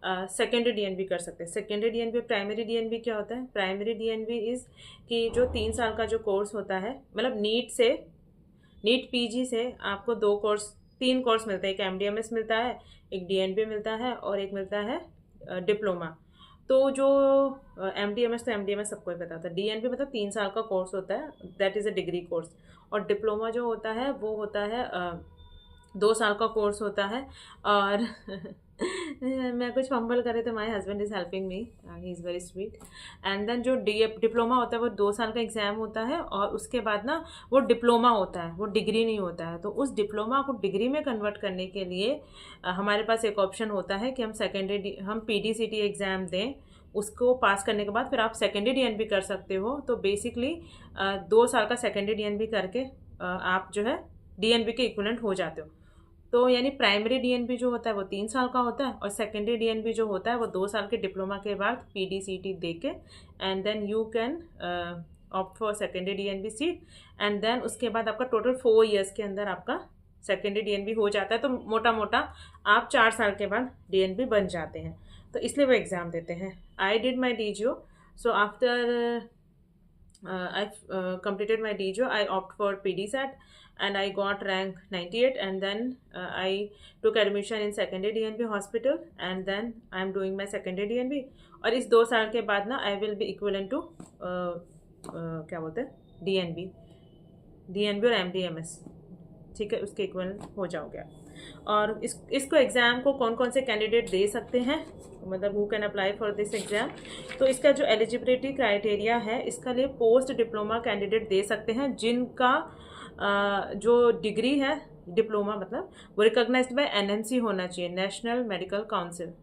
Secondary DNB कर सकते हैं। सेकेंडरी डीएनबी, प्राइमरी डीएनबी क्या होता है? प्राइमरी डीएनबी इज़ कि जो 3 साल का जो कोर्स होता है, मतलब नीट पीजी से आपको 3 कोर्स मिलते हैं। एक एमडीएमएस मिलता है, एक डीएनबी मिलता है और एक मिलता है डिप्लोमा। तो जो एमडीएमएस, तो एमडीएमएस सबको ही पता होता है। डीएनबी मतलब 3 साल का कोर्स होता है, that is a degree course. और डिप्लोमा जो होता है वो होता है 2 साल का कोर्स होता है। और मैं कुछ फंबल करे तो my husband is helping me, he is very sweet. And then जो डिप्लोमा होता है वो 2 साल का एग्ज़ाम होता है, और उसके बाद ना वो डिप्लोमा होता है, वो डिग्री नहीं होता है। तो उस डिप्लोमा को डिग्री में कन्वर्ट करने के लिए हमारे पास एक ऑप्शन होता है कि हम पीडीसीटी एग्ज़ाम दें। उसको पास करने के बाद फिर आप सेकेंडरी डीएनबी कर सकते हो। तो बेसिकली 2 साल का सेकेंडरी डीएनबी करके आप जो है डीएनबी के इक्विवेलेंट हो जाते हो। तो यानी प्राइमरी डीएनबी जो होता है वो 3 साल का होता है, और सेकेंडरी डीएनबी जो होता है वो 2 साल के डिप्लोमा के बाद पीडीसीटी दे के, and then you can opt for secondary DNB seat. And then उसके बाद आपका टोटल 4 ईयर्स के अंदर आपका सेकेंडरी डीएनबी हो जाता है। तो मोटा मोटा आप 4 साल के बाद डीएनबी बन जाते हैं। तो इसलिए वो एग्ज़ाम देते हैं। I did my DGO, so after I've completed my DGO. I opt for PDSAT and I got rank 98, and then I took admission in secondary DNB hospital, and then I'm doing my secondary DNB। और इस 2 साल के बाद ना I will be equivalent to क्या बोलते हैं, DNB और एमडीएमएस। ठीक है, उसके इक्वल हो जाओगे आप। और इसको एग्ज़ाम को कौन कौन से कैंडिडेट दे सकते हैं, मतलब who can apply for this exam? तो इसका जो एलिजिबिलिटी क्राइटेरिया है, इसका लिए पोस्ट डिप्लोमा कैंडिडेट दे सकते हैं जिनका जो डिग्री है, डिप्लोमा मतलब वो रिकॉग्नाइज्ड बाय एनएमसी होना चाहिए, नेशनल मेडिकल काउंसिल।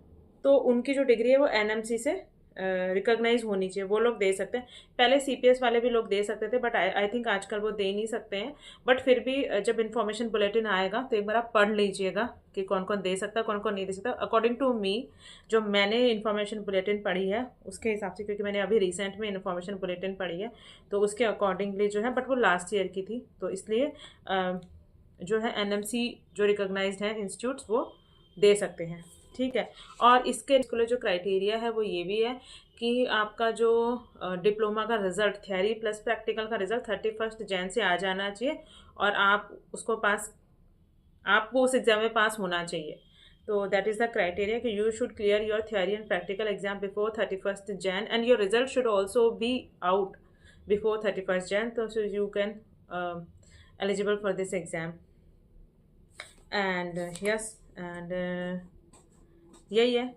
तो उनकी जो डिग्री है वो एनएमसी से रिकॉग्नाइज होनी चाहिए, वो लोग दे सकते हैं। पहले सीपीएस वाले भी लोग दे सकते थे, बट आई थिंक आजकल वो दे नहीं सकते हैं। बट फिर भी जब इन्फॉर्मेशन बुलेटिन आएगा तो एक बार आप पढ़ लीजिएगा कि कौन कौन दे सकता है, कौन कौन नहीं दे सकता। अकॉर्डिंग टू मी, जो मैंने इन्फॉर्मेशन बुलेटिन पढ़ी है उसके हिसाब से, क्योंकि मैंने अभी रिसेंट में इन्फॉर्मेशन बुलेटिन पढ़ी है, तो उसके अकॉर्डिंगली जो है, बट वो लास्ट ईयर की थी, तो इसलिए जो है एनएमसी जो रिकॉग्नाइज्ड है इंस्टीट्यूट्स वो दे सकते हैं। ठीक है। और इसके लिए जो क्राइटेरिया है वो ये भी है कि आपका जो डिप्लोमा का रिजल्ट, थियरी प्लस प्रैक्टिकल का रिजल्ट 31 जनवरी से आ जाना चाहिए, और आपको उस एग्ज़ाम में पास होना चाहिए। तो दैट इज़ द क्राइटेरिया कि you should clear your theory and practical exam before 31 January, and your result should also be out before 31 जनवरी, तो so you can eligible for this exam. And yes, and यही है।